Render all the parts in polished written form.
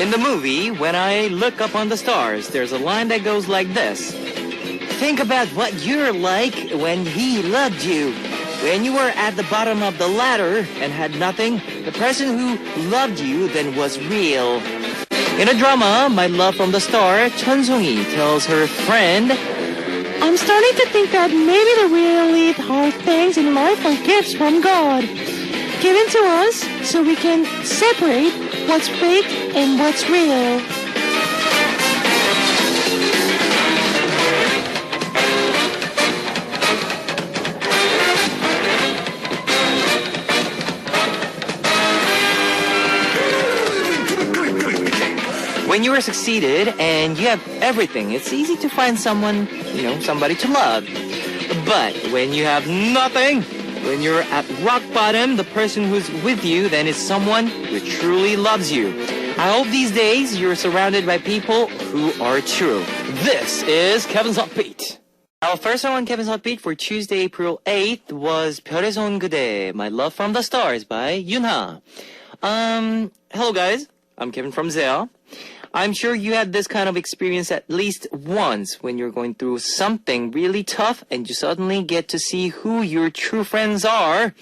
In the movie, When I Look Up on the Stars, there's a line that goes like this. Think about what you're like when he loved you. When you were at the bottom of the ladder and had nothing, the person who loved you then was real. In a drama, My Love from the Star, Chun Sung-hee tells her friend, I'm starting to think that maybe the really hard things in life are gifts from God, given to us so we can separate what's fake and what's real. When you are succeeded and you have everything, it's easy to find someone, somebody to love. But when you have nothing, when you're at rock bottom, the person who's with you then is someone who truly loves you. I hope these days you're surrounded by people who are true. This is Kevin's Hot Beat. Our first song on Kevin's Hot Beat for Tuesday, April 8th was 별에서 온 그대, My Love from the Stars by Yunha. Hello guys, I'm Kevin from Zell. I'm sure you had this kind of experience at least once when you're going through something really tough and you suddenly get to see who your true friends are.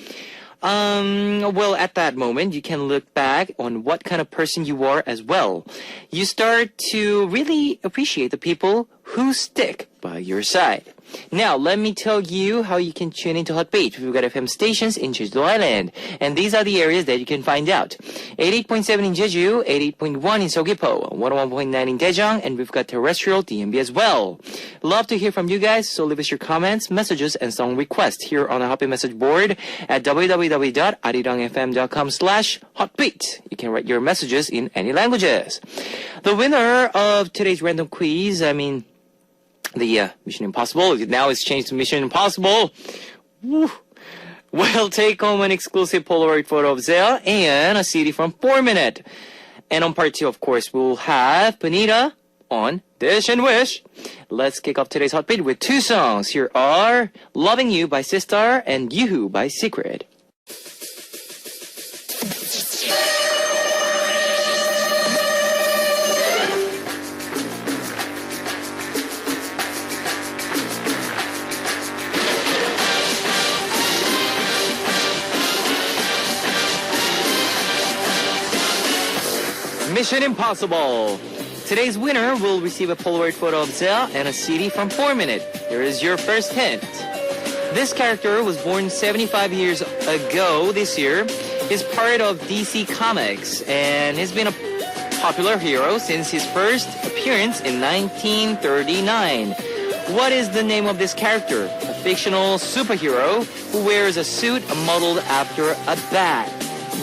Well, at that moment, you can look back on what kind of person you are as well. You start to really appreciate the people who stick by your side. Now, let me tell you how you can tune into Hot Beat. We've got FM stations in Jeju Island, and these are the areas that you can find out. 88.7 in Jeju, 88.1 in Seogwipo, 101.9 in Daejeong, and we've got terrestrial DMB as well. Love to hear from you guys, so leave us your comments, messages, and song requests here on the Hot Beat message board at www.arirangfm.com/hotbeat. You can write your messages in any languages. The winner of today's random quiz, the Mission Impossible. Now it's changed to Mission Impossible. Woo. Will take home an exclusive Polaroid photo of Zell and a CD from 4 Minute. And on part 2, of course, we'll have Benita on Dish and Wish. Let's kick off today's Hot Beat with 2 songs. Here are Loving You by Sistar and Yoo-hoo by Secret. Mission Impossible. Today's winner will receive a Polaroid photo of Zell and a CD from 4 Minute. Here is your first hint. This character was born 75 years ago this year. He's part of DC Comics and he's been a popular hero since his first appearance in 1939. What is the name of this character? A fictional superhero who wears a suit modeled after a bat.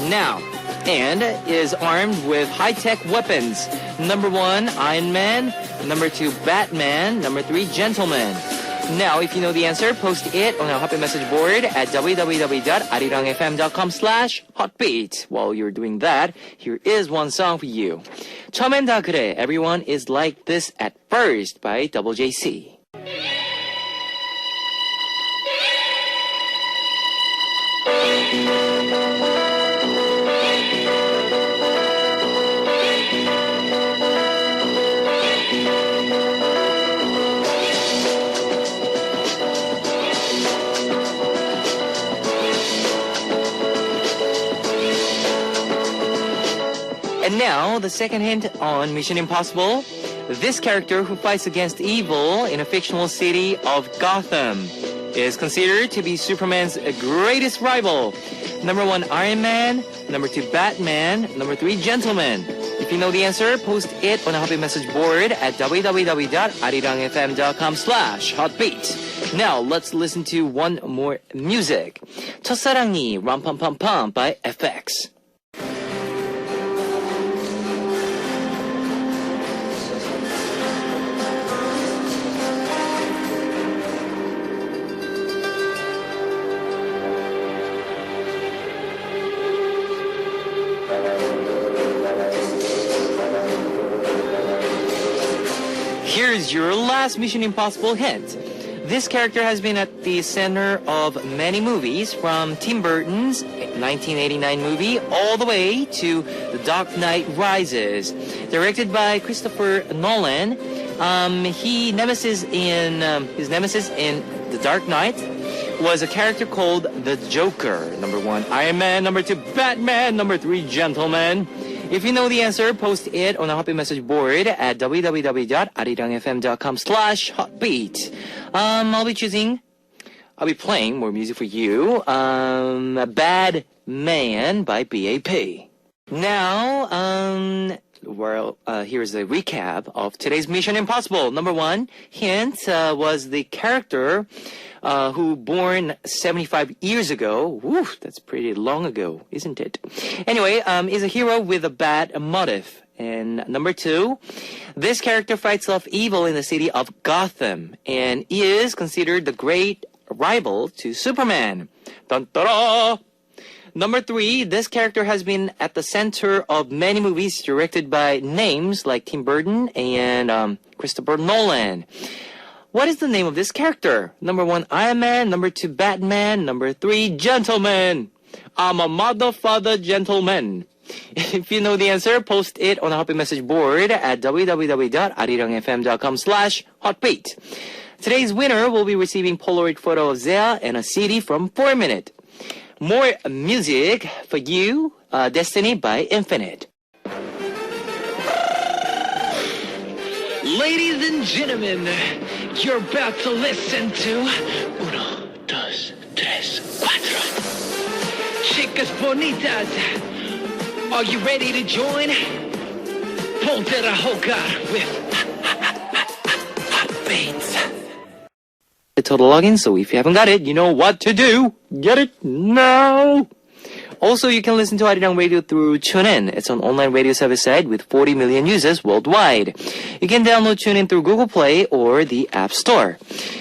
Now, and is armed with high-tech weapons. Number 1, Iron Man. Number 2, Batman. Number 3, Gentleman. Now, if you know the answer, post it on our Hot Beat message board at www.arirangfm.com/hotbeat. While you're doing that, here is one song for you. 처음엔 다 그래, Everyone is Like This at First by Double JC. And now, the second hint on Mission Impossible. This character who fights against evil in a fictional city of Gotham is considered to be Superman's greatest rival. Number 1, Iron Man. Number 2, Batman. Number 3, Gentleman. If you know the answer, post it on a Hot Beat message board at www.arirangfm.com/hotbeat. Now, let's listen to one more music. 첫사랑이 Ram Pam Pam Pam by FX. Here's your last Mission Impossible hint. This character has been at the center of many movies, from Tim Burton's 1989 movie all the way to The Dark Knight Rises. Directed by Christopher Nolan, his nemesis in The Dark Knight was a character called the Joker. Number 1, Iron Man. Number 2, Batman. Number 3, Gentleman. If you know the answer, post it on our Hotbeat message board at www.arirangfm.com/hotbeat. I'll be playing more music for you. Bad Man by BAP. Now, here's a recap of today's Mission Impossible. Number 1, hint, was the character who born 75 years ago. Woo, that's pretty long ago, isn't it? Anyway, is a hero with a bad motive. And number 2, this character fights off evil in the city of Gotham and is considered the great rival to Superman. Dun-da-da! Number 3, this character has been at the center of many movies directed by names like Tim Burton and Christopher Nolan. What is the name of this character? Number 1, Iron Man. Number 2, Batman. Number 3, Gentleman. I'm a motherfucker gentleman. If you know the answer, post it on the Hotbeat message board at www.arirangfm.com/hotbeat. Today's winner will be receiving Polaroid photo of Zea and a CD from 4 Minute. More music for you, Destiny by Infinite. Ladies and gentlemen, you're about to listen to Uno, dos, tres, cuatro. Chicas bonitas, are you ready to join? Ponte la hogar with Hotbeats. The total login, so if you haven't got it, you know what to do. Get it now! Also, you can listen to Arirang Radio through TuneIn. It's an online radio service site with 40 million users worldwide. You can download TuneIn through Google Play or the App Store.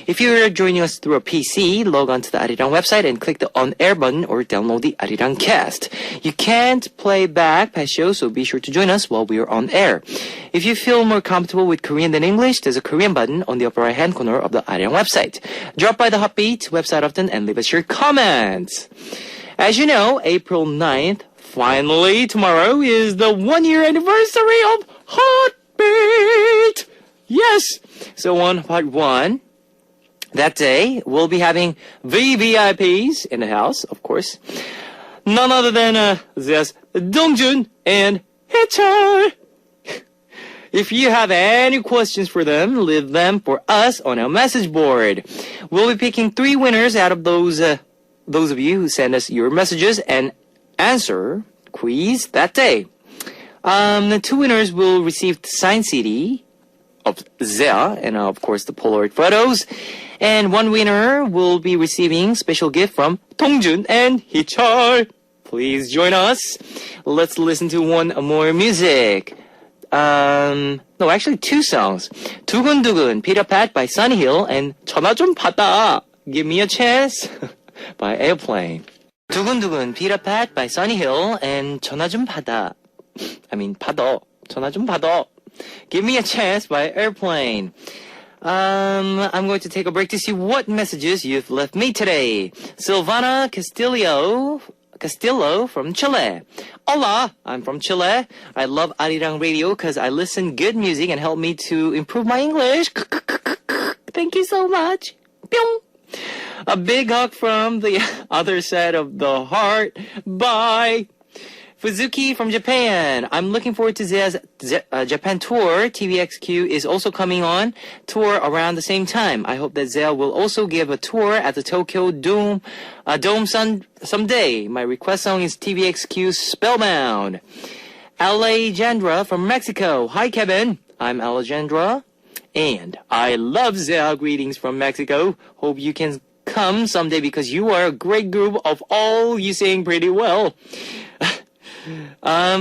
If you're joining us through a PC, log on to the Arirang website and click the On-Air button or download the Arirang Cast. You can't play back past shows, so be sure to join us while we are on air. If you feel more comfortable with Korean than English, there's a Korean button on the upper right-hand corner of the Arirang website. Drop by the Hotbeat website often and leave us your comments. As you know, April 9th, finally, tomorrow, is the 1-year anniversary of Hotbeat! Yes! So on part 1, that day, we'll be having VVIPs in the house, of course. None other than, Zea's Dongjun and Haechul. If you have any questions for them, leave them for us on our message board. We'll be picking 3 winners out of those of you who send us your messages and answer quiz that day. The 2 winners will receive the signed CD of Zea and of course the Polaroid photos. And 1 winner will be receiving special gift from Dongjun and Haechul. Please join us. Let's listen to one more music. No, actually 2 songs. 두근두근, Peter Pat by Sunny Hill and 전화 좀 받아, Give Me a Chance by Airplane. 두근두근, Peter Pat by Sunny Hill and 전화 좀 받아. 받아. 전화 좀 받아. Give Me a Chance by Airplane. I'm going to take a break to see what messages you've left me today. Silvana Castillo from Chile. Hola, I'm from Chile. I love Arirang Radio because I listen good music and help me to improve my English. Thank you so much. Pyong. A big hug from the other side of the heart. Bye. Fuzuki from Japan. I'm looking forward to Zea's Japan tour. TVXQ is also coming on tour around the same time. I hope that Zea will also give a tour at the Tokyo Dome someday. My request song is TVXQ's Spellbound. Alejandra from Mexico. Hi, Kevin. I'm Alejandra. And I love Zea. Greetings from Mexico. Hope you can come someday because you are a great group of all. You sing pretty well.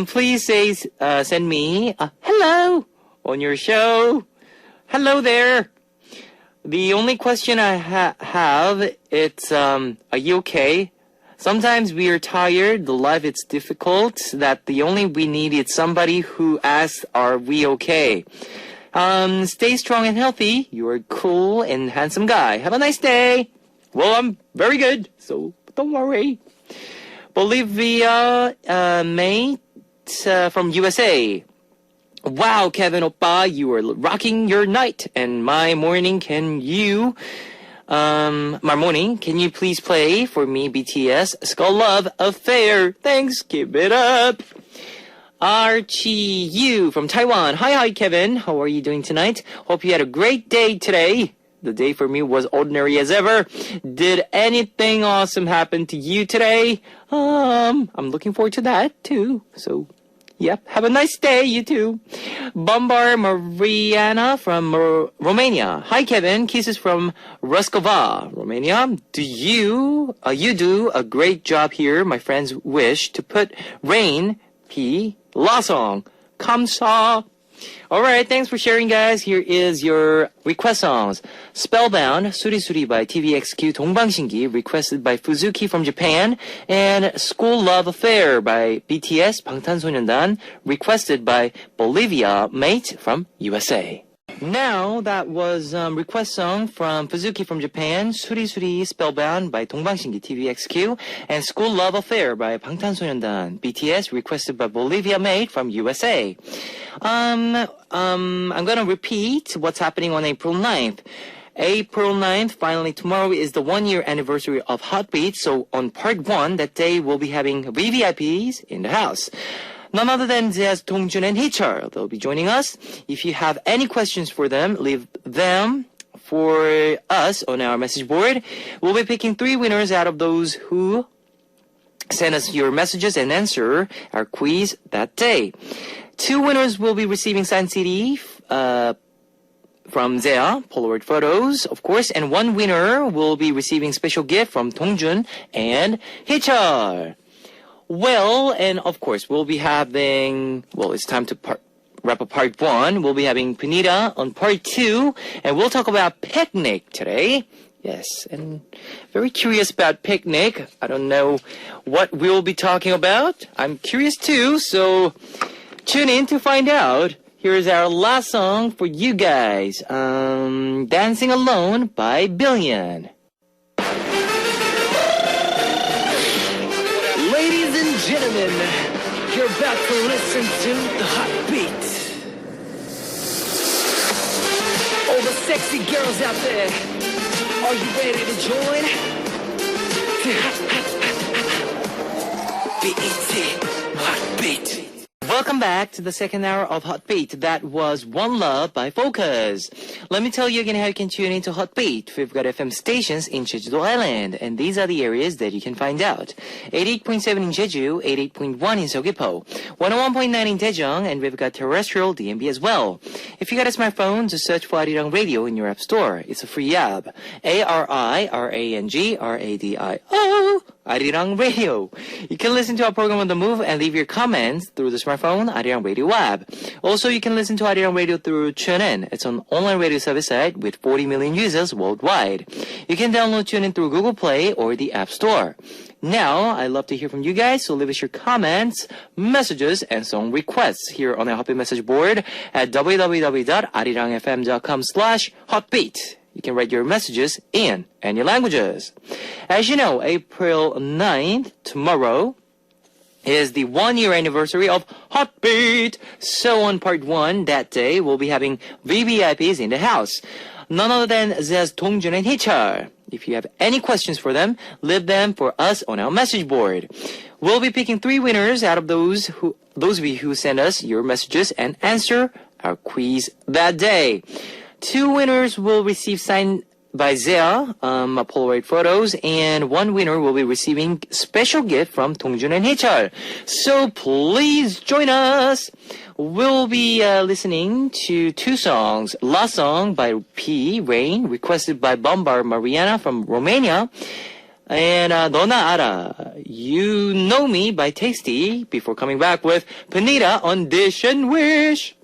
Please send me a hello on your show. Hello there. The only question I have, it's, are you okay? Sometimes we are tired, the life is difficult, that the only we need is somebody who asks, are we okay? Stay strong and healthy. You are a cool and handsome guy. Have a nice day. Well, I'm very good, so don't worry. Bolivia, mate from USA. Wow, Kevin Oppa, you are rocking your night and my morning. Can you please play for me BTS Skull Love Affair? Thanks, keep it up. Archie Yu from Taiwan. Hi, Kevin. How are you doing tonight? Hope you had a great day today. The day for me was ordinary as ever. Did anything awesome happen to you today? I'm looking forward to that too. So, yep. Have a nice day, you too. Bombar Mariana from Romania. Hi, Kevin. Kisses from Ruskova, Romania. You do a great job here. My friends wish to put Rain, P, La Song, Kamsa. Alright, thanks for sharing, guys. Here is your request songs. Spellbound, Suri Suri by TVXQ 동방신기, requested by Fuzuki from Japan, and School Love Affair by BTS 방탄소년단, requested by Bolivia Mate from USA. Now, that was request song from Fuzuki from Japan, Suri Suri Spellbound by 동방신기 TVXQ, and School Love Affair by 방탄소년단, BTS, requested by Bolivia Mate from USA. I'm gonna repeat what's happening on April 9th. April 9th, finally tomorrow, is the 1-year anniversary of Hotbeat, so on part 1, that day we'll be having VVIPs in the house. None other than Jazz, Dongjun, and Hichar. They'll be joining us. If you have any questions for them, leave them for us on our message board. We'll be picking 3 winners out of those who send us your messages and answer our quiz that day. 2 winners will be receiving signed CD from Zea, Polaroid photos, of course, and 1 winner will be receiving special gift from Dongjun and Hichar. Well, and of course, we'll be having, it's time to wrap up part 1. We'll be having Panita on part 2, and we'll talk about picnic today. Yes, and very curious about picnic. I don't know what we'll be talking about. I'm curious too, so tune in to find out. Here's our last song for you guys. Dancing Alone by Billion. Ladies and gentlemen, you're about to listen to the Heartbeat. All the sexy girls out there, are you ready to join? BET Heartbeat. Welcome back to the second hour of Hotbeat. That was One Love by Focus. Let me tell you again how you can tune into Hotbeat. We've got FM stations in Jeju-do Island, and these are the areas that you can find out. 88.7 in Jeju, 88.1 in Seogwipo, 101.9 in Daejeong, and we've got terrestrial DMB as well. If you got a smartphone, just search for Arirang Radio in your app store. It's a free app. ARIRANG RADIO. Arirang Radio. You can listen to our program on the move and leave your comments through the smartphone Arirang Radio app. Also, you can listen to Arirang Radio through TuneIn. It's an online radio service site with 40 million users worldwide. You can download TuneIn through Google Play or the App Store. Now, I'd love to hear from you guys, so leave us your comments, messages, and song requests here on our Hotbeat message board at www.arirangfm.com/hotbeat. You can write your messages in any languages. As you know, April 9th, tomorrow, is the 1-year anniversary of Hotbeat. So on part 1, that day, we'll be having VVIPs in the house. None other than Zez, Dongjun, and Hichar. If you have any questions for them, leave them for us on our message board. We'll be picking 3 winners out of those of you who send us your messages and answer our quiz that day. 2 winners will receive signed by Zea, Polaroid photos, and 1 winner will be receiving special gift from Dongjun and Hichar. So please join us. We'll be listening to 2 songs. Last Song by P, Rain, requested by Bombar Mariana from Romania, and Nona Ara, You Know Me by Tasty, before coming back with Panita on Dish and Wish.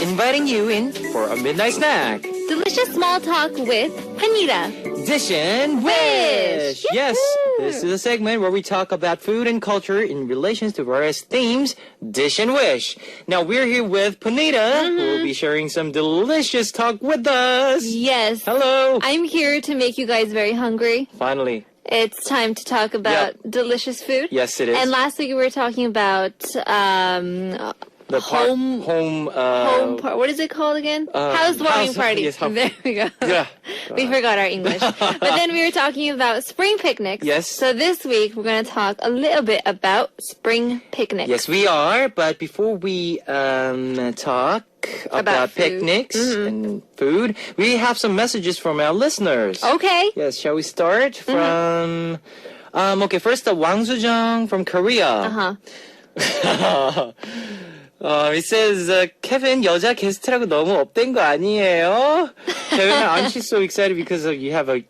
Inviting you in for a midnight snack. Delicious Small Talk with Panita. Dish and Wish! Yes, Yahoo! this is a segment where we talk about food and culture in relation to various themes. Dish and Wish. Now we're here with Panita, who will be sharing some delicious talk with us. Yes. Hello. I'm here to make you guys very hungry. Finally. It's time to talk about delicious food. Yes, it is. And last week we were talking about The home what is it called again? Housewarming party. yes, There we go. Yeah. We forgot our English. But then we were talking about spring picnics. Yes. So this week we're going to talk a little bit about spring picnics. Yes, we are. But before we talk about food. picnics and food, we have some messages from our listeners. Okay. Yes, shall we start from... okay, first, Wang Sujong from Korea. It says, Kevin, 여자 게스트라고 너무 업된 거 아니에요? Kevin, aren't you so excited because you have a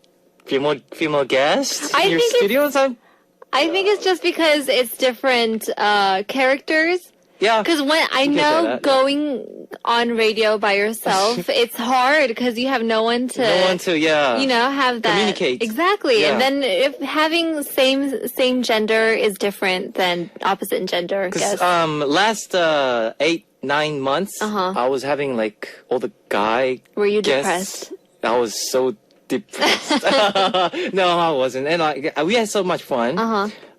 female guest I in your think studio? I think it's just because it's different characters. Yeah. Because when I You can say know that, going on radio by yourself, it's hard because you have no one to, have that communicate. Exactly. Yeah. And then if having same gender is different than opposite gender, I guess. Last 8-9 months, I was having like all the guy. Were you guests. depressed? I was so depressed. No, I wasn't, and we had so much fun.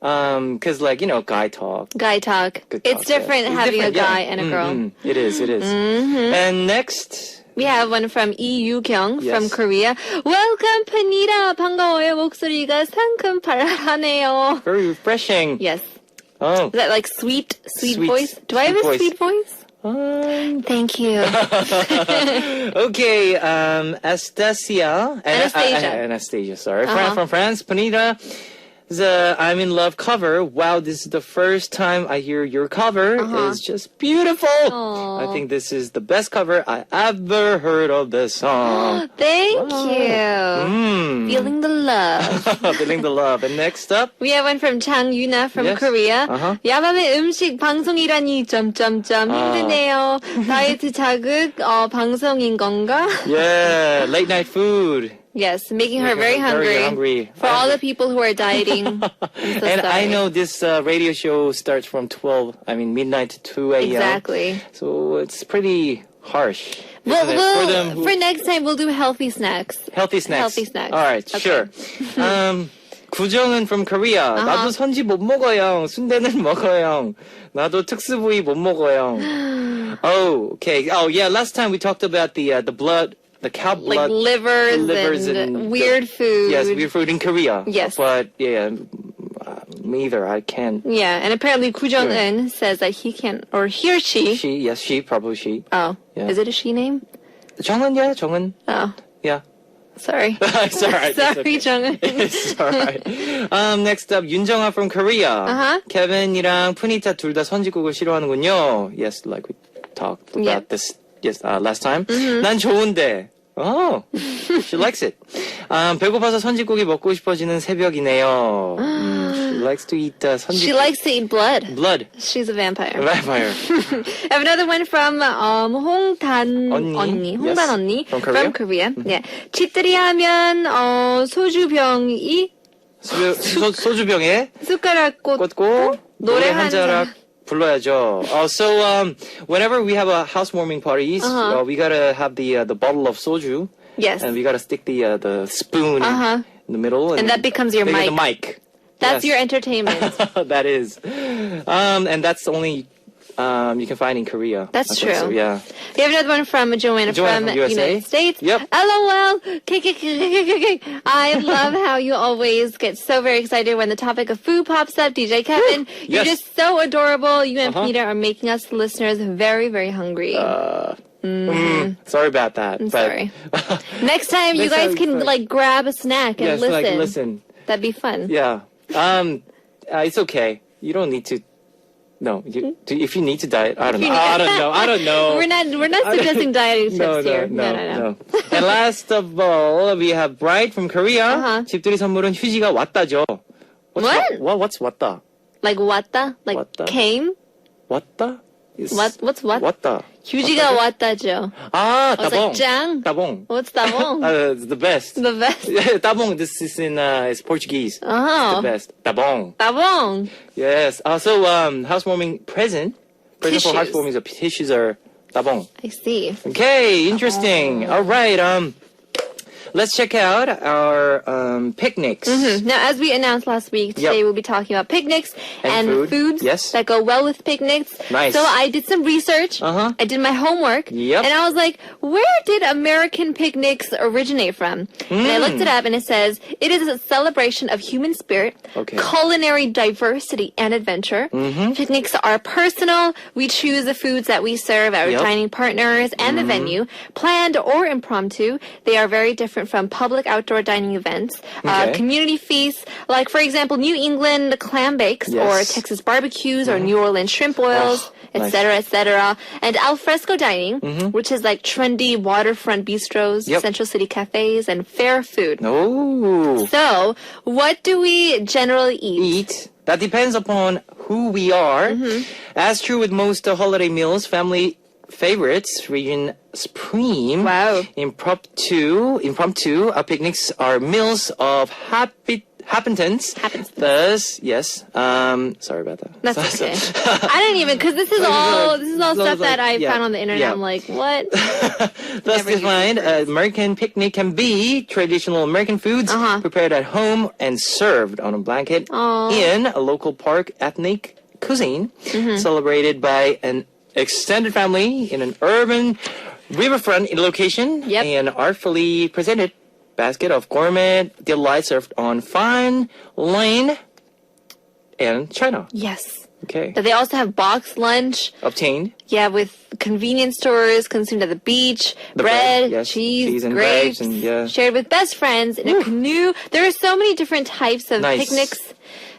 Cause guy talk. Guy talk. Good It's talk, yeah. different It's having different, a guy yeah. and a girl. It is. And next, We have one from Lee Yu-kyung from Yes. Korea. Welcome, Panita. 반가워요. 목소리가 상큼발랄하네요. very refreshing. Yes. Oh. Is that like sweet Sweet- voice? Do I have sweet a voice. sweet voice? Thank you. Okay, Anastasia. Anastasia, sorry. From France, Panita. The I'm in Love cover. Wow, this is the first time I hear your cover. It's just beautiful. Aw. I think this is the best cover I ever heard of the song. Thank you. Feeling the love. Feeling the love. And next up, We have one from Chang Yuna from Yes. Korea. 야밤에 음식 방송이라니 Ah. 힘드네요. 다이어트 자극 방송인 건가? yeah, late night food. Yes, making her very hungry. For all the people who are dieting. I'm so And I sorry. know this radio show starts from midnight to 2 a.m. Exactly. So it's pretty harsh. Well, isn't it? For them who... for next time, we'll do healthy snacks. Healthy snacks. Healthy snacks. All right, Okay. sure. 구정은 from Korea. 나도 선지 못 먹어요. 순대는 먹어요. 나도 특수부위 못 먹어요. Oh, okay. Oh, yeah. Last time we talked about the blood, the cow Like blood, livers and weird food. Yes, weird food in Korea. Yes. But yeah, me either. I can't. Yeah, and apparently Koo Jong-un says that he can, or he or she. She, probably she. Oh, Yeah. is it a she name? 정은, yeah, 정은. Oh, Yeah. sorry. It's alright. Sorry, Jong-un. It's alright. Next up, 윤정아 from Korea. 케빈이랑 푸니타 둘 다 선지국을 싫어하는군요. Yes, like we talked about Yeah. this last time. 난 좋은데. Oh, she likes it. 배고파서 선지국이 먹고 싶어지는 새벽이네요. She likes to eat 선지국. She likes to eat blood. blood. She's a vampire. Vampire. I have another one from 홍단 언니. 홍단 Yes. 언니 From Korea? Korea. Yeah. 집들이 하면 소주병이 소주병에 숟가락 꽂고 노래 한 자락 불러야죠. So whenever we have a housewarming parties, we gotta have the bottle of soju, Yes. and we gotta stick the spoon in the middle, And that becomes your the mic. mic. That's Yes. your entertainment. That is, and that's the only you can find in Korea. That's I think so, true. yeah. We have another one from Joanna from USA. United States. Yep. LOL. I love how you always get so very excited when the topic of food pops up. DJ Kevin, you're Yes. just so adorable. You and Peter are making us listeners very, very hungry. Sorry about that. I'm but- sorry. Next time, you Next guys time, can like grab a snack and Yes, listen. like listen. That'd be fun. Yeah. It's okay. You don't need to. No, if you need to diet, I don't know. I don't know. We're not suggesting dieting tips No. here. No. And last of all, we have Bright from Korea. 집들이 선물은 휴지가 왔다죠. What's 왔다? Like 왔다? Like 왔다? came? 왔다? What's what? 왔다. 휴지가 왔다죠. Ah, I was like, 짱? tabong. What's tabong? It's the best. The best. Tabong, this is it's Portuguese. It's Oh. the best. Tabong. Tabong. Yes. So, housewarming present for Tissues. housewarming, the tissues are tabong. I see. Okay, interesting. All right. Let's check out our picnics. Now, as we announced last week, today Yep. we'll be talking about picnics And and food. foods Yes. that go well with picnics. Nice. So I did some research. Uh-huh. I did my homework. Yep. And I was like, where did American picnics originate from? And I looked it up and it says, it is a celebration of human spirit, Okay. culinary diversity, and adventure. Picnics are personal. We choose the foods that we serve our Yep. dining partners and the venue, planned or impromptu. They are very different from public outdoor dining events, Okay. community feasts, like for example, New England clam bakes or Yes. Texas barbecues or New Orleans shrimp oils, Oh, nice. etc., etc. And al fresco dining, which is like trendy waterfront bistros, Yep. Central City cafes, and fair food. Oh. So, what do we generally eat? Eat. That depends upon who we are. As true with most holiday meals, family favorites, region supreme. Wow. Impromptu picnics are meals of happenstance. Thus, yes. Sorry about that. That's okay. I didn't even, because this is all stuff that I yeah, found on the internet. yeah. I'm like, what? Thus Never used defined, American picnic can be traditional American foods prepared at home and served on a blanket in a local park, ethnic cuisine celebrated by an extended family in an urban riverfront location, Yep. and artfully presented basket of gourmet delights served on fine lane and china. Yes. Okay. But they also have box lunch. Obtained. Yeah, with convenience stores, consumed at the beach, The bread, bread, yes, cheese, cheese and grapes, grapes and, yeah. shared with best friends in a canoe. There are so many different types of Nice. picnics.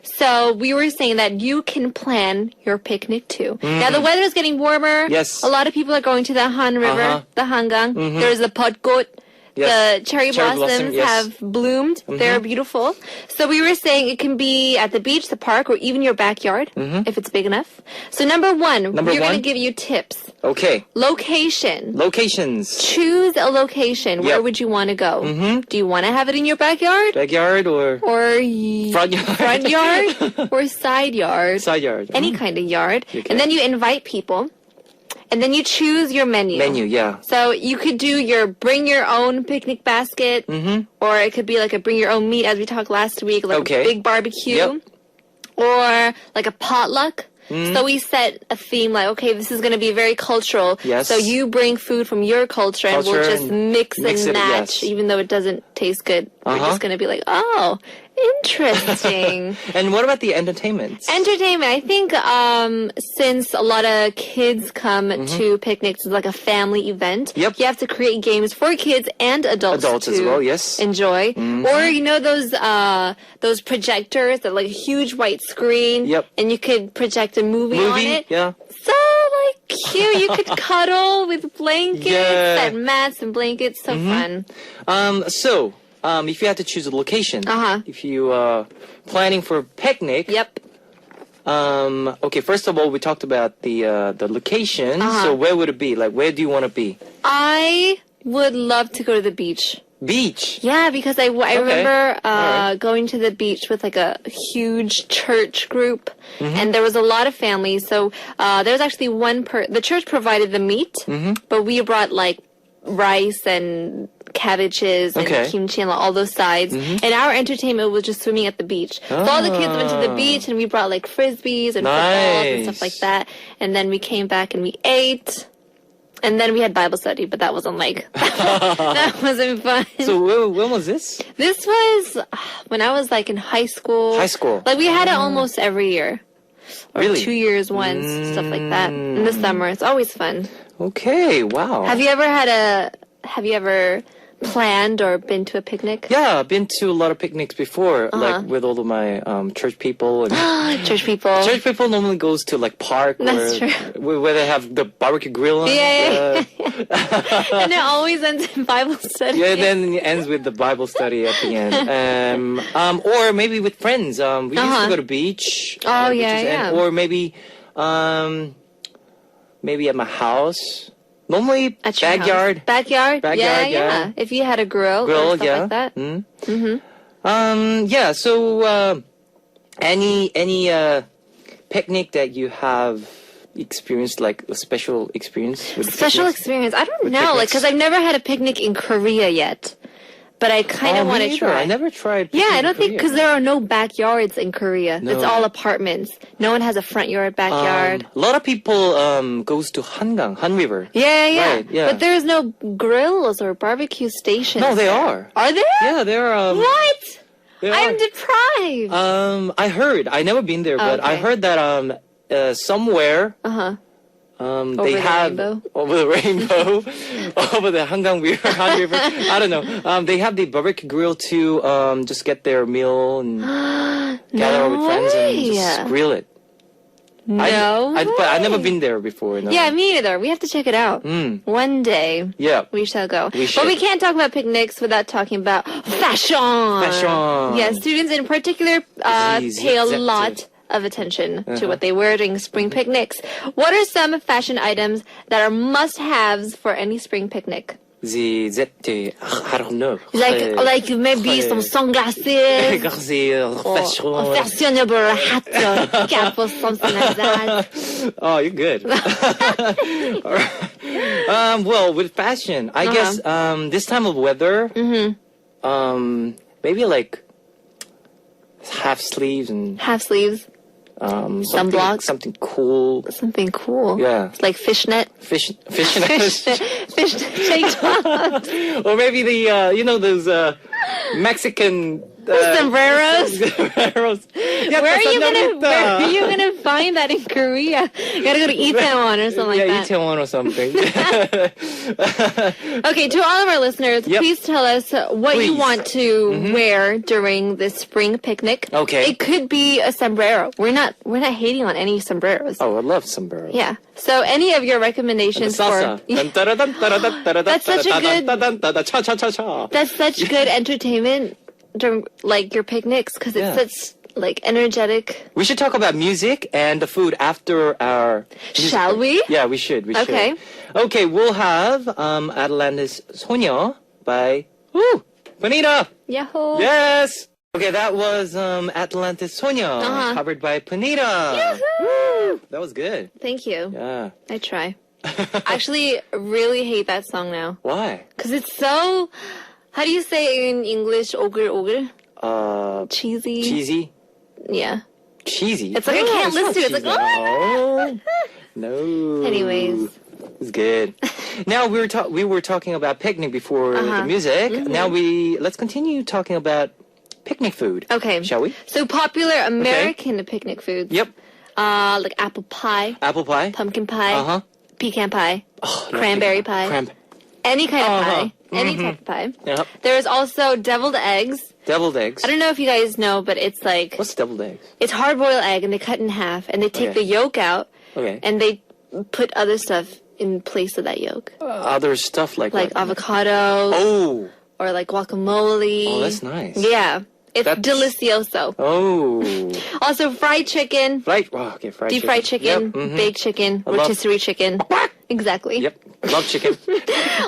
So we were saying that you can plan your picnic too. Now the weather is getting warmer. Yes. A lot of people are going to the Han River, the Hangang. There's the Potgot. Yes. The cherry Cherry blossom, blossoms yes. have bloomed. They're beautiful. So we were saying it can be at the beach, the park, or even your backyard if it's big enough. So number one, Number we're going to one? give you tips. Okay. Location. Locations. Choose a location. Where Yep. would you want to go? Do you want to have it in your backyard? Backyard or Or front yard? front yard? Or side yard? Side yard. Any kind of yard. Okay. And then you invite people. And then you choose your menu. Menu, yeah. So you could do your bring your own picnic basket, or it could be like a bring your own meat, as we talked last week, like Okay. a big barbecue, Yep. or like a potluck. So we set a theme like, okay, this is going to be very cultural. Yes. So you bring food from your culture, and we'll Culture just and mix mix and it, match, yes. even though it doesn't taste good. We're just going to be like, oh, interesting. And what about the entertainment? Entertainment. I think since a lot of kids come to picnics, it's like a family event. Yep. You have to create games for kids and adults. Adults to as well, yes. enjoy. Or you know those projectors that like a huge white screen. Yep. And you could project a movie on it. yeah. So like cute. You could cuddle with blankets Yeah. and mats and blankets. So fun. So, if you had to choose a location, if you planning for a picnic, Yep. okay, first of all, we talked about the location. So where would it be? Like, where do you want to be? I would love to go to the beach. Beach. Yeah, because I remember Alright. going to the beach with like a huge church group, and there was a lot of families. So there was actually the church provided the meat, but we brought like rice and cabbages and Okay. kimchi and all those sides. And our entertainment was just swimming at the beach. So all the kids went to the beach, and we brought like frisbees and footballs and stuff Nice. like that. And then we came back and we ate. And then we had Bible study, but that wasn't like, that wasn't fun. So when was this? This was when I was like in high school. High school. Like we had it almost every year. Or Really? 2 years once, stuff like that. In the summer. It's always fun. Okay, wow. Have you ever planned or been to a picnic? Yeah, I've been to a lot of picnics before, like with all of my church people. And Church people. church people normally goes to like park That's or where they have the barbecue grill on. Yeah, And it always ends in Bible study. Yeah, then it ends with the Bible study at the end. Or maybe with friends. We used to go to beach. Oh, beaches, yeah, yeah. Or maybe at my house. Normally, At your backyard. house. Backyard? Backyard, yeah. yeah. If you had a grill, Grill, or stuff yeah. like that. Yeah. So, any picnic that you have experienced, like a special experience with Special picnics? experience. I don't With know, like, picnics? because I've never had a picnic in Korea yet. But I kind of Oh, me want to neither. try. I never tried. Yeah, I picnic don't in think Korea. because there are no backyards in Korea. It's No. all apartments. No one has a front yard, backyard. A lot of people goes to Han River. Yeah. Right, yeah. But there's no grills or barbecue stations. No, they there. are. Are there? Yeah, they're What? they I'm are. deprived. I heard. I never been there, but I Okay. heard that somewhere Uh-huh. they the have rainbow? over the rainbow, over the Han River. I don't know. They have the barbecue grill to just get their meal and gather with friends and just grill it. No. But I've never way. been there before. No. Yeah, me neither. We have to check it out. One day. Yeah. We shall go. We But we should. can't talk about picnics without talking about fashion. Fashion. Yes, students in particular Yes, pay a exactly. lot of attention to what they wear during spring picnics. What are some fashion items that are must-haves for any spring picnic? I don't know. Like maybe some sunglasses or a fashionable hat or cap or something like that. Oh, you're good. All right. Well, with fashion, I guess this time of weather, maybe like half sleeves and Half sleeves, sunblock. something cool. Something cool. Yeah. It's like fishnet. Fishnet. Fish tank top. Or maybe the those Mexican Sombreros. sombreros. Yeah, Where are that's you gonna find that in Korea? You gotta go to Itaewon or something yeah, like that. Itaewon or something. Okay, to all of our listeners, Yep. please tell us what you Please. want to wear during this spring picnic. Okay. It could be a sombrero. We're not hating on any sombreros. Oh, I love sombreros. Yeah. So any of your recommendations Salsa. for That's such a good- cha cha cha cha. That's such good entertainment during like your picnics because it's Yeah. such like energetic. We should talk about music and the food after our. Shall we? Yeah, we should. We Okay. should. Okay, we'll have Atlantis 소녀 by Panita. Yahoo! Yes. Okay, that was Atlantis 소녀 covered by Panita. Yahoo! That was good. Thank you. Yeah. I try. Actually, really hate that song now Why? because it's so. How do you say in English? Ogle. Cheesy. Cheesy. Yeah. Cheesy. It's like I can't listen to it. It's like, oh. No. Anyways. It's good. Now we were talking about picnic before the music. Now let's continue talking about picnic food. Okay. Shall we? So popular American picnic foods. Yep. Like apple pie, Apple pie. pumpkin pie, Uh-huh. pecan pie, Oh, cranberry pie, any kind of pie, any type of pie. Yep. There's also deviled eggs. Deviled eggs. I don't know if you guys know, but it's like What's deviled eggs? it's hard-boiled egg, and they cut in half, and they take Okay. the yolk out, Okay. and they put other stuff in place of that yolk, Other stuff like like what? avocado Oh. or like guacamole. Oh, that's nice. Yeah, it's That's- delicioso. Oh. Also, fried chicken, Right. Oh, okay. Fried deep fried chicken, Yep. Mhm. baked chicken, love- rotisserie chicken. Exactly. Yep. Love chicken.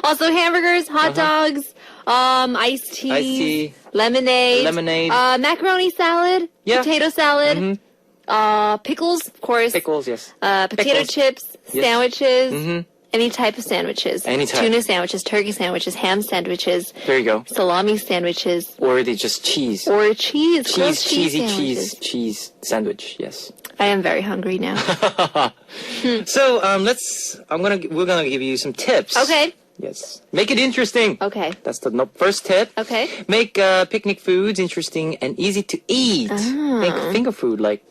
Also, hamburgers, hot dogs, iced tea, Iced tea. lemonade, macaroni salad, Yeah. potato salad, pickles, of course, Pickles. Yes. potato Pickles. chips, Yes. sandwiches, any type of sandwiches, Any type. tuna sandwiches, turkey sandwiches, ham sandwiches, There you go. salami sandwiches, Or they just cheese. or cheese, grilled cheesy sandwiches. cheese sandwich. Yes. I am very hungry now. So we're gonna give you some tips. Okay. Yes. Make it interesting. Okay. That's the first tip. Okay. Make picnic foods interesting and easy to eat. Make finger food like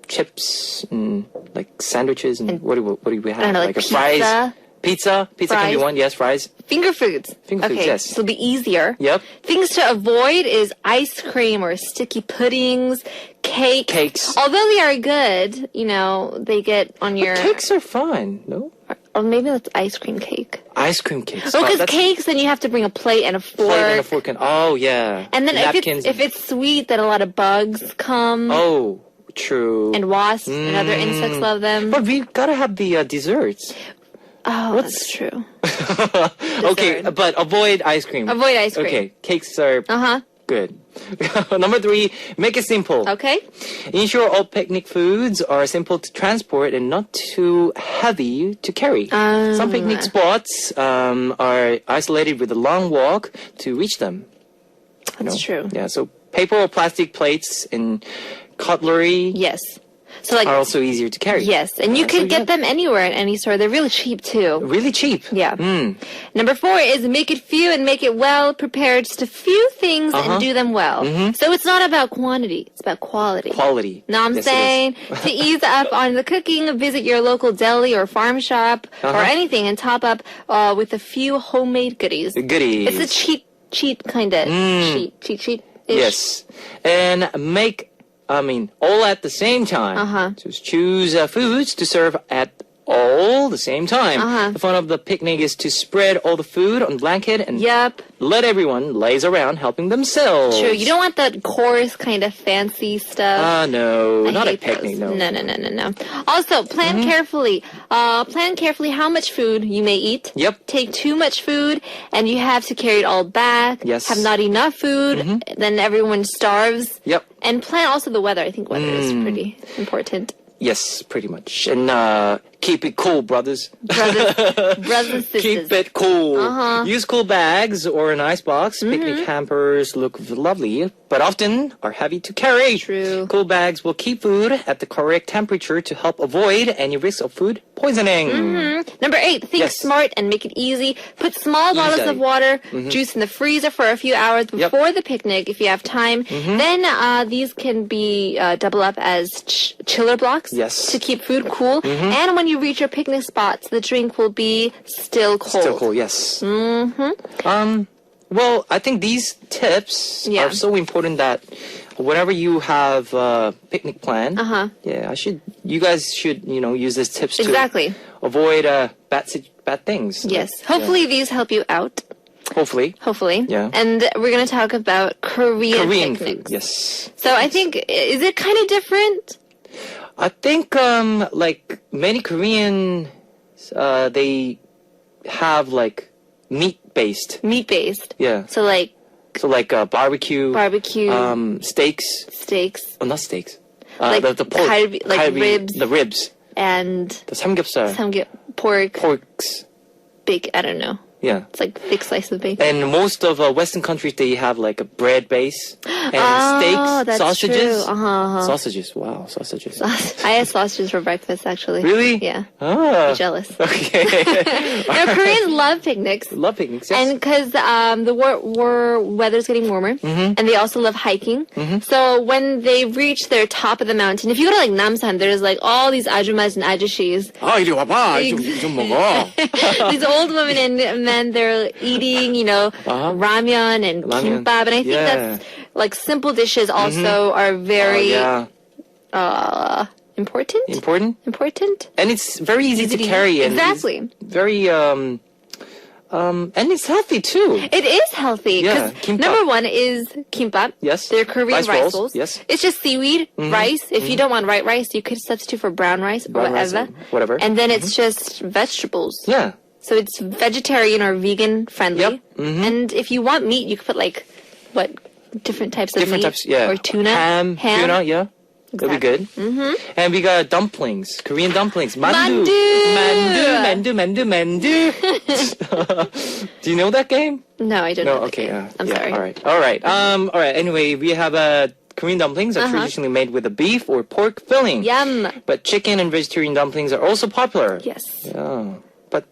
chips and like sandwiches and what do we have? I don't know, like a fries. pizza. Pizza can be Fries. one. Yes, fries. Finger foods. Finger foods, okay, yes. So it'll be easier. Yep. Things to avoid is ice cream or sticky puddings, Cakes. Although they are good, they get on your. Cakes are fun. No. Or maybe that's ice cream cake. Ice cream cakes. Oh, because that's cakes, then you have to bring a plate and a fork. plate and a fork and yeah. And then napkins. if it's sweet, then a lot of bugs come. Oh, true. And wasps and other insects love them. But we gotta have the desserts. Oh, that's true. Okay, Dessert. but avoid ice cream. Avoid ice cream. Okay, cakes are Uh-huh. good. Number 3, make it simple. Okay. Ensure all picnic foods are simple to transport and not too heavy to carry. Some picnic spots are isolated with a long walk to reach them. That's true. Yeah, so paper or plastic plates and cutlery Yes. So like are also easier to carry. yes, and you So, could get them anywhere at any store. They're really cheap too. Really cheap. Yeah. Mm. Number 4 is make it few and make it well prepared. Just a few things Uh-huh. and do them well. So it's not about quantity; it's about quality. Quality. Know what I'm Yes, it is. saying? To ease up on the cooking, visit your local deli or farm shop or Uh-huh. anything and top up with a few homemade goodies. Goodies. It's a cheat kind of cheat. Yes. And make, all at the same time. Uh-huh. Just choose foods to serve at all the same time. Uh-huh. The fun of the picnic is to spread all the food on the blanket and Yep. let everyone laze around helping themselves. True. You don't want that coarse kind of fancy stuff. No, I not a hate picnic, those. no. No. Also, plan carefully. Plan carefully how much food you may eat. Yep. Take too much food, and you have to carry it all back. Yes. Have not enough food, then everyone starves. Yep. And plan also the weather. I think weather is pretty important. Yes, pretty much. And keep it cool, brothers. Brothers and sisters. Keep it cool. Uh-huh. Use cool bags or an ice box. Picnic hampers look lovely, but often are heavy to carry. True. Cool bags will keep food at the correct temperature to help avoid any risk of food poisoning. Number 8, think Yes. smart and make it easy. Put small bottles Easy. of water, juice in the freezer for a few hours Yep. before the picnic if you have time. Then these can be double up as chiller blocks Yes. to keep food cool. And when you reach your picnic spots, the drink will be still cold. Still cool, yes. Well, I think these tips Yeah. are so important that whenever you have a picnic plan, Uh-huh. you guys should, use these tips Exactly. to avoid bad things. Yes. Yeah. Hopefully these help you out. Hopefully. Hopefully. Yeah. And we're going to talk about Korean Korean picnics. food, yes. So I think, is it kind of different? I think, like many Korean, they have like meat-based. Meat-based. Yeah. So like So like barbecue. barbecue, Steaks. steaks, Oh, not steaks. Like the pork. ribs. The ribs. and The samgyeopsal. pork, Porks. big, I don't know. Yeah. It's like thick slice of bacon. And most of Western countries, they have like a bread base and Oh, steaks, that's sausages. true. Uh-huh. Sausages. Wow, sausages. I had sausages for breakfast, actually. Really? Yeah. Ah. Jealous. Okay. No, Koreans love picnics. Love picnics. Yes. And because the weather's getting warmer, and they also love hiking. So when they reach their top of the mountain, if you go to like Namsan, there's like all these ajumas and ajushis, 아, 이리 와봐. 좀 먹어. these old women and men, they're eating, ramen and Ramen. kimbap, and I think Yeah. that's like simple dishes also are very yeah. important. Important. Important. And it's very easy to Easy to carry. eat. And Exactly. it's very, and it's healthy too. It is healthy Yeah, because kimbap. number 1 is kimbap. Yes. They're Korean Rice rice rolls, rolls. yes. It's just seaweed, rice. If you don't want white rice, you could substitute for brown rice or Brown rice whatever. or whatever. And then it's just vegetables. Yeah. So it's vegetarian or vegan friendly. Yep. And if you want meat, you could put like what different types of Different meat types, yeah. or tuna, Ham, tuna, yeah. That'll be good. Mm-hmm. And we got dumplings, Korean dumplings. Mandu. Mandu. Mandu. Do you know that game? No, I don't No, know. the okay. game. I'm yeah, sorry. All right. All right. Anyway, we have Korean dumplings are traditionally made with a beef or pork filling. Yum. But chicken and vegetarian dumplings are also popular. Yes. Yeah. But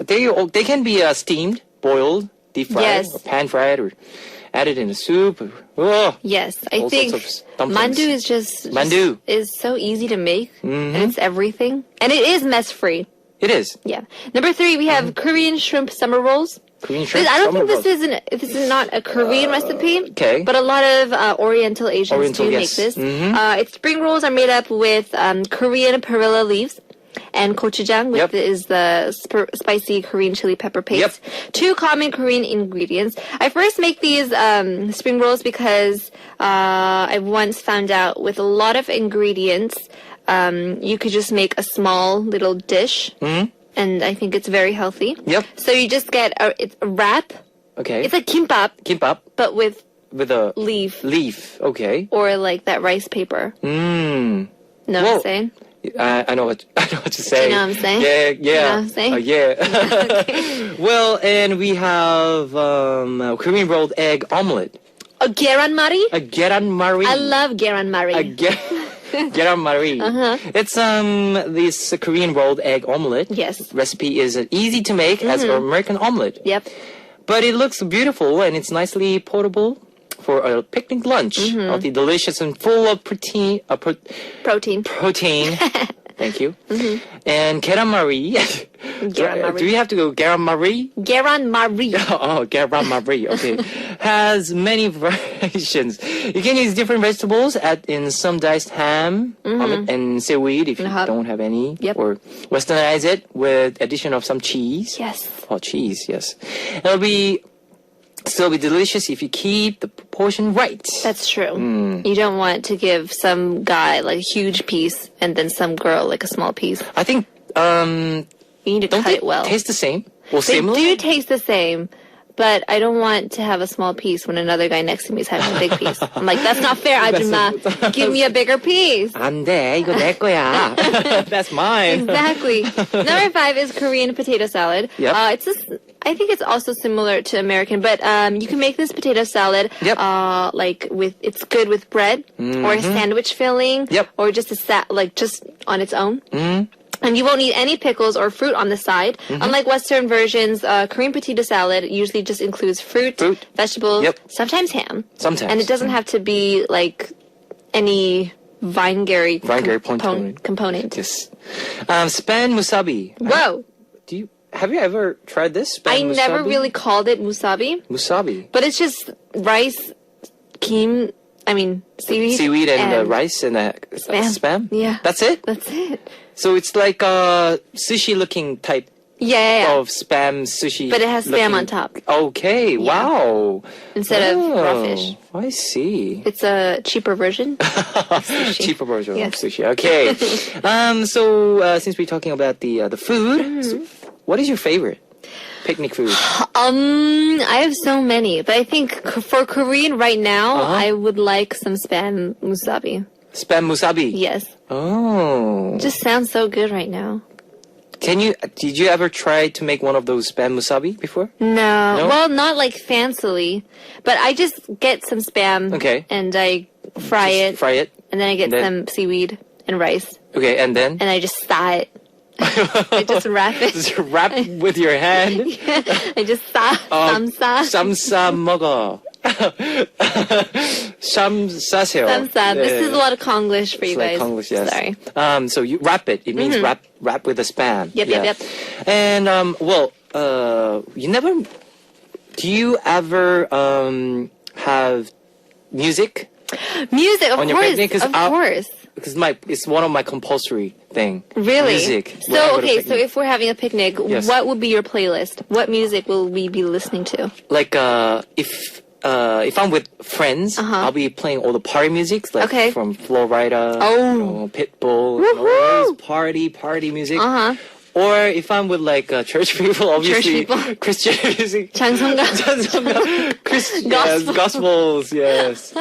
they can be steamed, boiled, deep fried, Yes. or pan fried, or added in a soup. Oh. Yes, I All think sorts of dumplings. mandu is just Mandu. is so easy to make, and it's everything, and it is mess free. It is. Yeah. Number 3, we have Korean shrimp summer rolls. Korean shrimp. I don't think summer this is not a Korean recipe. okay. But a lot of Oriental Asians Oriental, do yes. make this. Mhm. Its spring rolls are made up with Korean perilla leaves and gochujang, which Yep. is the spicy Korean chili pepper paste. 2 common Korean ingredients. I first make these spring rolls because I once found out with a lot of ingredients, you could just make a small little dish. and I think it's very healthy. Yep. So you just get it's a wrap. Okay. It's like kimbap, Kimbap but with with a leaf leaf. Okay. or like that rice paper. Mmm. Know what Whoa. I'm saying? I know what to say. You know what I'm saying? Yeah, You know what I'm saying? Yeah. Well, and we have Korean rolled egg omelet. A 계란말이? A 계란말이. I love 계란말이. A 계란말이. It's this Korean rolled egg omelet. Yes. Recipe is easy to make as an American omelet. Yep. But it looks beautiful and it's nicely portable for a picnic lunch. Healthy, delicious, and full of protein. Protein. Protein. Thank you. And 계란말이. 계란말이. Do we have to go 계란말이? 계란말이. Oh, 계란말이. Okay. Has many variations. You can use different vegetables in some diced ham and seaweed if you don't have any. Yep. Or westernize it with addition of some cheese. Yes. Oh, cheese, yes. It'll still be delicious if you keep the proportion right. That's true. You don't want to give some guy like a huge piece and then some girl like a small piece. I think, You need to don't cut they it well. taste the same? Well, They similar? do taste the same, but I don't want to have a small piece when another guy next to me is having a big piece. I'm like, that's not fair, Ajumma. Give me a bigger piece. 안 돼, 이거 내 거야. That's mine. Exactly. Number 5 is Korean potato salad. Yep. I think it's also similar to American, but you can make this potato salad Yep. it's good with bread or a sandwich filling Yep. or just just on its own. And you won't need any pickles or fruit on the side. Unlike Western versions, Korean potato salad usually just includes fruit. Vegetables, Yep. sometimes ham. Sometimes. And it doesn't have to be like any Vineberry component. Yes. Span musabi. Whoa! Have you ever tried this? I Span never musabi? really called it musabi, Musabi. but it's just rice, seaweed. Seaweed and rice and spam? Yeah. That's it? That's it. So it's like a sushi-looking type Yeah. of spam sushi. But it has spam on top. Okay, wow. Instead of raw fish. I see. It's a cheaper version. Cheaper version Yes. of sushi. Okay. So since we're talking about the food, so what is your favorite picnic food? I have so many, but I think for Korean right now, I would like some spam musabi. Spam musabi. Yes. Oh. Just sounds so good right now. Did you ever try to make one of those spam musabi before? No. Well, not like fancily, but I just get some spam. Okay. And I fry it. Fry it. And then I get some seaweed and rice. Okay, and then? And I just thaw it. I just wrap it. Just wrap with your hand? I just thaw. Samsa. 쌈싸 먹어. 쌈 싸세요. Samsa. This is a lot of Konglish for you It's like guys. Konglish, yes. Sorry. So you wrap it. It means wrap with the spam. Yep. And you never. Do you ever have music? Music, of On your course. picnic? 'Cause Of course. Because it's one of my compulsory thing. Really? Music. when I So, go to okay, so picnic. if we're having a picnic, Yes. what would be your playlist? What music will we be listening to? Like if I'm with friends, I'll be playing all the party music, like Okay. from Flo Rida, Oh. Pitbull, Woohoo! all those party music. Or if I'm with like church people, obviously people. Christian music. 장성가. Gospels, yes.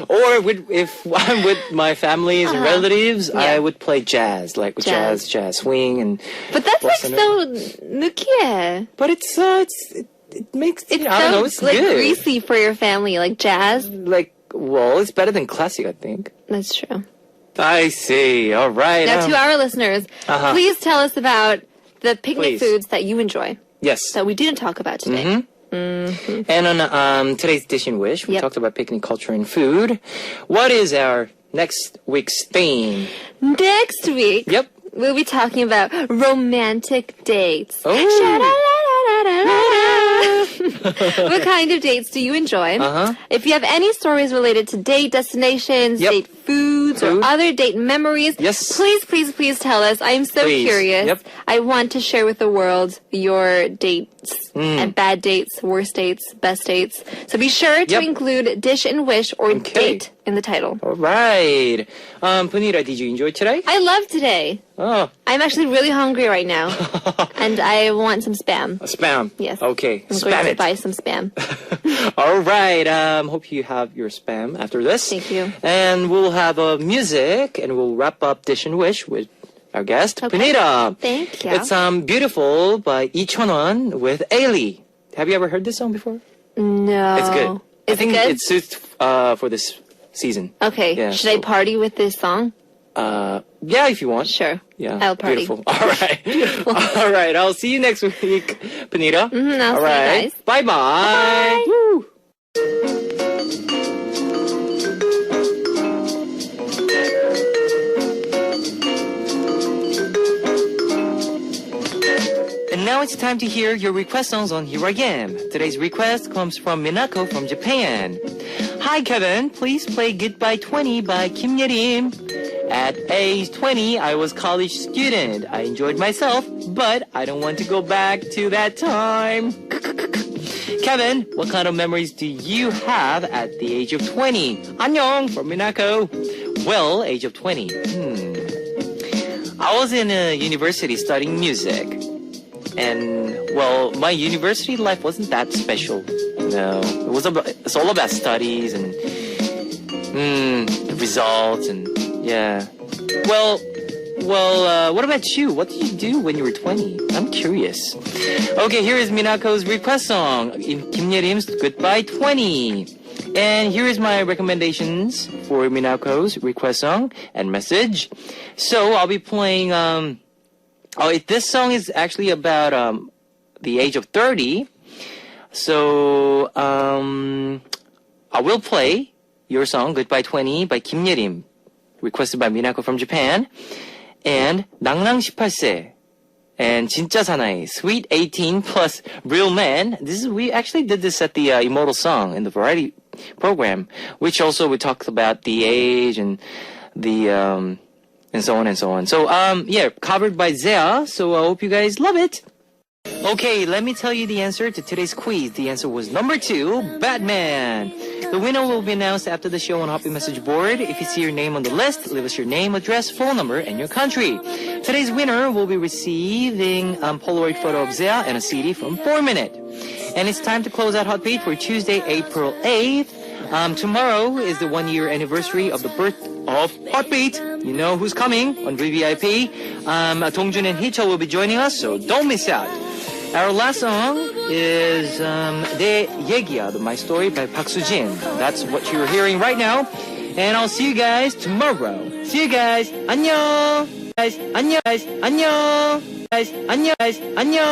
Or if I'm with my families and relatives, Yeah. I would play jazz, like jazz, swing, and. But that's like bossa so nova. nukie. But it makes It's I don't so know, it's like good. greasy for your family, like jazz. It's better than classic, I think. That's true. I see. All right. Now, to our listeners, please tell us about the Please. picnic foods that you enjoy Yes. that we didn't talk about today. And on today's Dish and Wish, we Yep. talked about picnic culture and food. What is our next week's theme? Next week, Yep. we'll be talking about romantic dates. Oh. What kind of dates do you enjoy? If you have any stories related to date destinations, Yep. date foods, or Food. other date memories, Yes. please tell us. I am so Please. curious. Yep. I want to share with the world your dates and bad dates, worst dates, best dates. So be sure to Yep. include dish and wish or Okay. date in the title. All right. Punita, did you enjoy today? I love today. Oh, I'm actually really hungry right now, and I want some spam. spam. Yes. Okay, I'm spam going to it. buy some spam. All right. Hope you have your spam after this. Thank you. And we'll have music, and we'll wrap up Dish and Wish with our guest, Okay. Punita. Thank you. It's Beautiful by Lee Chun-won with Ailey. Have you ever heard this song before? No. It's good. I Is think it good? it suits for this season. Okay. Yeah, Should I so- party with this song? Yeah, if you want. Sure. Yeah. I'll party. Beautiful. All right. All right. I'll see you next week, Punita. I'll see you All right. guys. Bye-bye. Bye. Woo. And now it's time to hear your request songs on Here I Am. Today's request comes from Minako from Japan. Hi Kevin, please play Goodbye 20 by Kim Yerim. At age 20, I was college student. I enjoyed myself, but I don't want to go back to that time. Kevin, what kind of memories do you have at the age of 20? 안녕 from Minako. Well, age of 20. I was in a university studying music. And, well, my university life wasn't that special. No, it's all about studies and the results and, yeah. Well, what about you? What did you do when you were 20? I'm curious. Okay, here is Minako's request song, Kim Yerim's Goodbye 20. And here is my recommendations for Minako's request song and message. So I'll be playing, this song is actually about the age of 30. So I will play your song Goodbye 20 by Kim Yerim, requested by Minako from Japan, and 낭랑 18세 and 진짜 사나이 Sweet 18 plus Real Man. We actually did this at the Immortal Song in the variety program, which also we talked about the age and the and so on and so on. So yeah, covered by Zea. So I hope you guys love it. Okay, let me tell you the answer to today's quiz. The answer was number 2, Batman. The winner will be announced after the show on Happy Message Board. If you see your name on the list, leave us your name, address, phone number, and your country. Today's winner will be receiving a Polaroid photo of Zea and a CD from 4 Minute. And it's time to close out Hot Beat for Tuesday, April 8th. Tomorrow is the 1-year anniversary of the birth of Heartbeat. You know who's coming on VVIP. Dongjun and Hicho will be joining us, so don't miss out. Our last song is 내 얘기야, My Story by Park Soo-jin. That's what you're hearing right now. And I'll see you guys tomorrow. See you guys. 안녕. 안녕. 안녕. 안녕. 안녕.